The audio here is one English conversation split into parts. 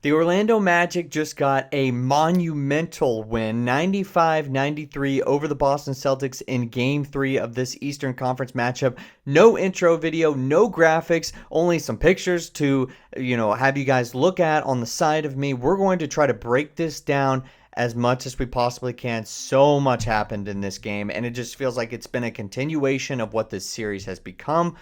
The Orlando Magic just got a monumental win, 95-93 over the Boston Celtics in Game 3 of this Eastern Conference matchup. No intro video, no graphics, only some pictures to, have you guys look at on the side of me. We're going to try to break this down as much as we possibly can. So much happened in this game, and it just feels like it's been a continuation of what this series has become.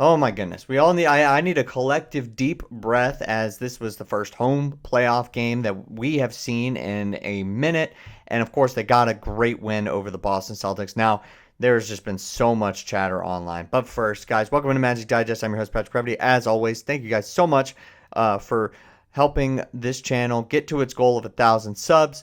Oh my goodness. We all need I need a collective deep breath, as this was the first home playoff game that we have seen in a minute. And of course, they got a great win over the Boston Celtics. Now, there's just been so much chatter online. But first, guys, welcome to Magic Digest. I'm your host, Patrick Previty. As always, thank you guys so much for helping this channel get to its goal of 1,000 subs.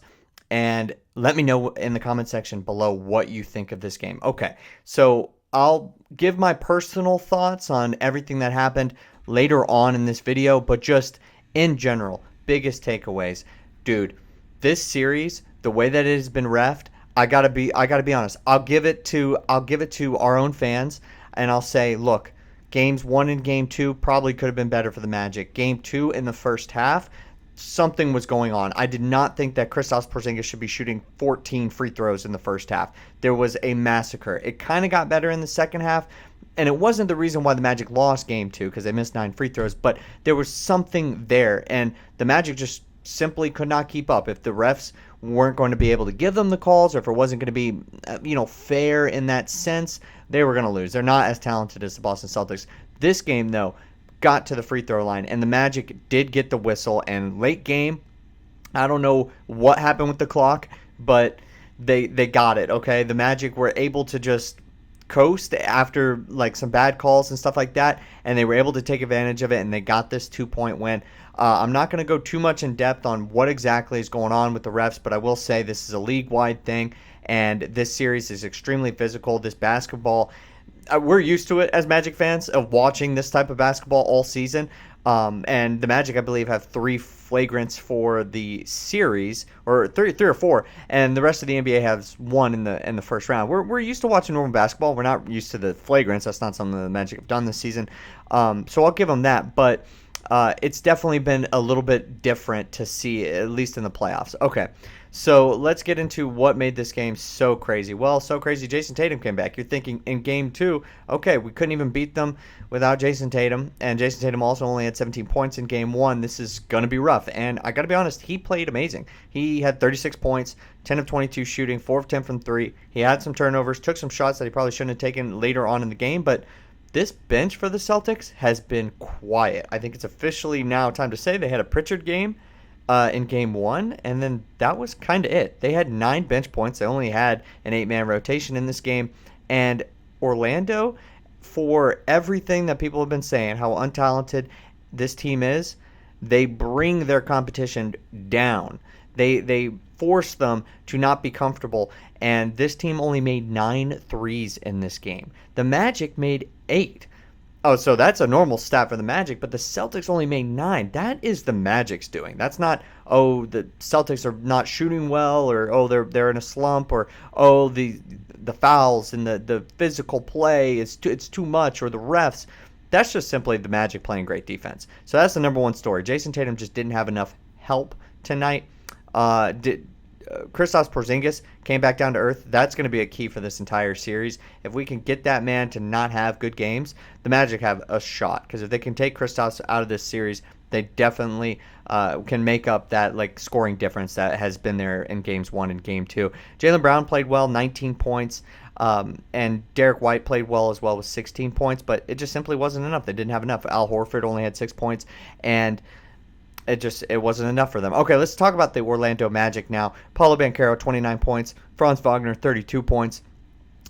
And let me know in the comment section below what you think of this game. Okay, so I'll give my personal thoughts on everything that happened later on in this video, but just in general, biggest takeaways. Dude, this series, the way that it has been reffed, I gotta be honest. I'll give it to our own fans, and I'll say, look, games 1 and game 2 probably could have been better for the Magic. Game 2 in the first half, something was going on. I did not think that Kristaps Porzingis should be shooting 14 free throws in the first half. There was a massacre. It kind of got better in the second half, and it wasn't the reason why the Magic lost game 2 because they missed 9 free throws, but there was something there, and the Magic just simply could not keep up. If the refs weren't going to be able to give them the calls, or if it wasn't going to be, fair in that sense, they were going to lose. They're not as talented as the Boston Celtics. This game, though, got to the free throw line, and the Magic did get the whistle. And late game, I don't know what happened with the clock, but they got it. Okay, the Magic were able to just coast after like some bad calls and stuff like that, and they were able to take advantage of it, and they got this 2-point win. I'm not going to go too much in depth on what exactly is going on with the refs, but I will say this is a league-wide thing, and this series is extremely physical. This basketball, we're used to it as Magic fans of watching this type of basketball all season. And the Magic, I believe, have 3 flagrants for the series, or three or 4, and the rest of the NBA has 1 in the first round. We're used to watching normal basketball. We're not used to the flagrants. That's not something the Magic have done this season. So I'll give them that, but it's definitely been a little bit different to see, at least in the playoffs. Okay, so let's get into what made this game so crazy. Well, so crazy, Jason Tatum came back. You're thinking in game 2, okay, we couldn't even beat them without Jason Tatum, and Jason Tatum also only had 17 points in game 1. This is going to be rough, and I got to be honest, he played amazing. He had 36 points, 10 of 22 shooting, 4 of 10 from 3. He had some turnovers, took some shots that he probably shouldn't have taken later on in the game, but this bench for the Celtics has been quiet. I think it's officially now time to say they had a Pritchard game in game 1, and then that was kind of it. They had 9 bench points. They only had an 8-man rotation in this game, and Orlando, for everything that people have been saying, how untalented this team is, they bring their competition down. They force them to not be comfortable, and this team only made 9 threes in this game. The Magic made 8. Oh, so that's a normal stat for the Magic, but the Celtics only made 9. That is the Magic's doing. That's not, oh, the Celtics are not shooting well, or oh, they're in a slump, or oh, the fouls and the physical play it's too much, or the refs. That's just simply the Magic playing great defense. So that's the number one story. Jason Tatum just didn't have enough help tonight. Kristaps Porzingis came back down to earth. That's going to be a key for this entire series. If we can get that man to not have good games, the Magic have a shot. Because if they can take Kristaps out of this series, they definitely can make up that scoring difference that has been there in games 1 and game 2. Jaylen Brown played well, 19 points. And Derek White played well as well with 16 points, but it just simply wasn't enough. They didn't have enough. Al Horford only had 6 points, and it wasn't enough for them. Okay, let's talk about the Orlando Magic now. Paolo Banchero, 29 points. Franz Wagner, 32 points.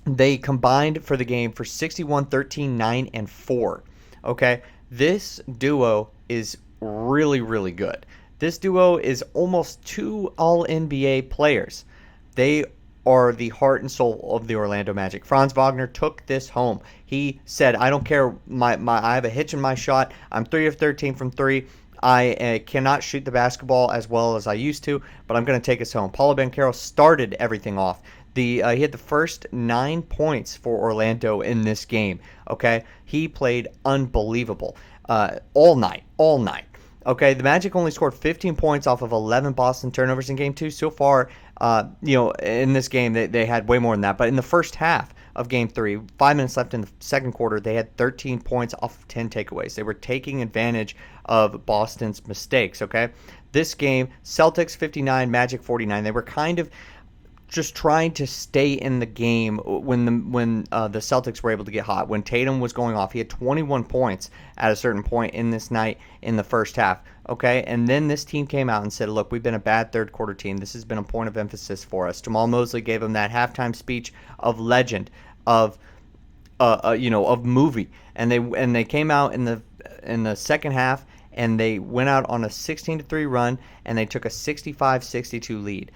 They combined for the game for 61, 13, 9, and 4. Okay, this duo is really, really good. This duo is almost 2 All-NBA players. They are the heart and soul of the Orlando Magic. Franz Wagner took this home. He said, I don't care, I have a hitch in my shot. I'm 3 of 13 from 3. I cannot shoot the basketball as well as I used to, but I'm going to take us home. Paolo Banchero started everything off. He had the first 9 points for Orlando in this game. Okay, he played unbelievable all night. Okay, the Magic only scored 15 points off of 11 Boston turnovers in Game 2. So far, in this game, they had way more than that. But in the first half of Game 3, 5 minutes left in the second quarter, they had 13 points off of 10 takeaways. They were taking advantage of Boston's mistakes, okay? This game, Celtics 59, Magic 49. They were kind of just trying to stay in the game when the Celtics were able to get hot. When Tatum was going off, he had 21 points at a certain point in this night in the first half. Okay, and then this team came out and said, "Look, we've been a bad third quarter team. This has been a point of emphasis for us." Jamahl Mosley gave him that halftime speech of legend, of of movie, and they came out in the second half and they went out on a 16-3 run and they took a 65-62 lead.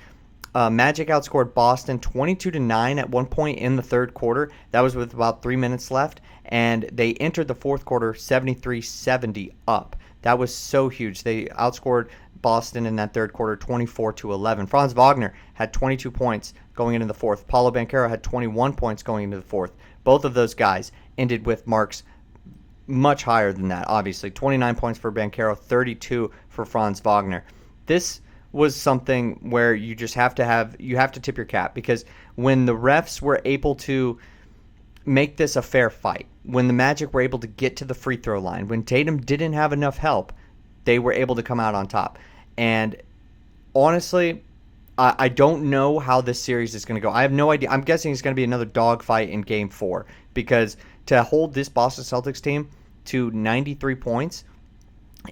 Magic outscored Boston 22-9 at one point in the third quarter. That was with about 3 minutes left, and they entered the fourth quarter 73-70 up. That was so huge. They outscored Boston in that third quarter 24-11. Franz Wagner had 22 points going into the fourth. Paolo Banchero had 21 points going into the fourth. Both of those guys ended with marks much higher than that, obviously. 29 points for Banchero, 32 for Franz Wagner. This was something where you just have to tip your cap, because when the refs were able to make this a fair fight, when the Magic were able to get to the free throw line, when Tatum didn't have enough help, they were able to come out on top. And honestly, I don't know how this series is going to go. I have no idea. I'm guessing it's going to be another dogfight in Game 4, because to hold this Boston Celtics team to 93 points,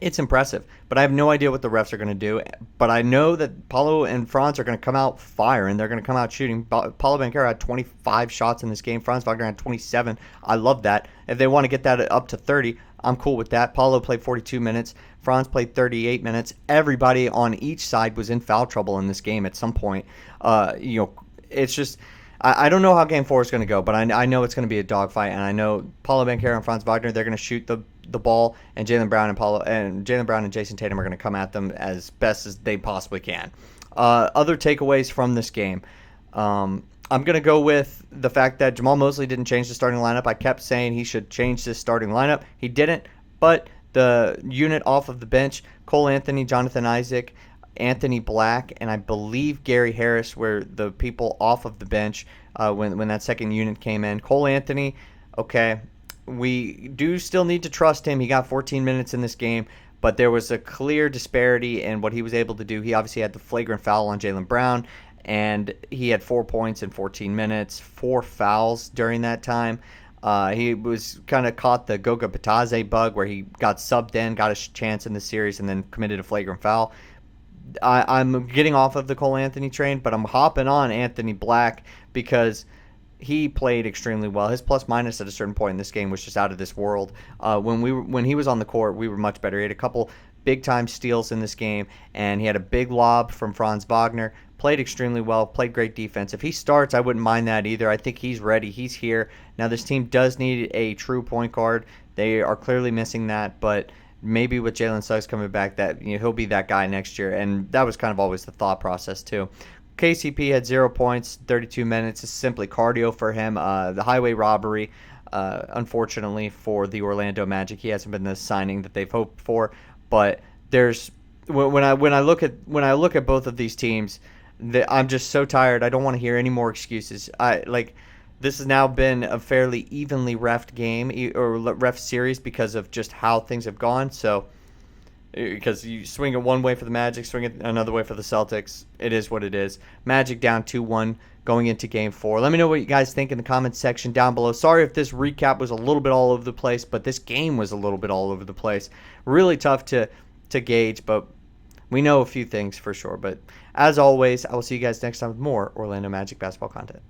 it's impressive, but I have no idea what the refs are going to do. But I know that Paolo and Franz are going to come out firing. They're going to come out shooting. Paolo Banchero had 25 shots in this game. Franz Wagner had 27. I love that. If they want to get that up to 30, I'm cool with that. Paolo played 42 minutes. Franz played 38 minutes. Everybody on each side was in foul trouble in this game at some point. It's just, I don't know how Game 4 is going to go, but I know it's going to be a dogfight, and I know Paolo Banchero and Franz Wagner, they're going to shoot the ball, and Jalen Brown and Jason Tatum are going to come at them as best as they possibly can. Other takeaways from this game. I'm going to go with the fact that Jamahl Mosley didn't change the starting lineup. I kept saying he should change this starting lineup. He didn't, but the unit off of the bench, Cole Anthony, Jonathan Isaac, Anthony Black, and I believe Gary Harris were the people off of the bench when that second unit came in. Cole Anthony, okay, we do still need to trust him. He got 14 minutes in this game, but there was a clear disparity in what he was able to do. He obviously had the flagrant foul on Jalen Brown, and he had 4 points in 14 minutes, 4 fouls during that time. He was kind of caught the Goga Bitadze bug where he got subbed in, got a chance in the series, and then committed a flagrant foul. I'm getting off of the Cole Anthony train, but I'm hopping on Anthony Black because he played extremely well. His plus minus at a certain point in this game was just out of this world. When he was on the court, we were much better. He had a couple big time steals in this game, and he had a big lob from Franz Wagner. Played extremely well, played great defense. If he starts, I wouldn't mind that either. I think he's ready. He's here. Now this team does need a true point guard. They are clearly missing that, but maybe with Jalen Suggs coming back, that he'll be that guy next year. And that was kind of always the thought process too. KCP had 0 points, 32 minutes. It's simply cardio for him. The highway robbery, unfortunately for the Orlando Magic, he hasn't been the signing that they've hoped for. But there's when I look at both of these teams, I'm just so tired. I don't want to hear any more excuses. This has now been a fairly evenly reffed game or ref series because of just how things have gone. So, because you swing it one way for the Magic, swing it another way for the Celtics, it is what it is. Magic down 2-1 going into Game 4. Let me know what you guys think in the comments section down below. Sorry if this recap was a little bit all over the place, but this game was a little bit all over the place. Really tough to gauge, but we know a few things for sure. But as always, I will see you guys next time with more Orlando Magic basketball content.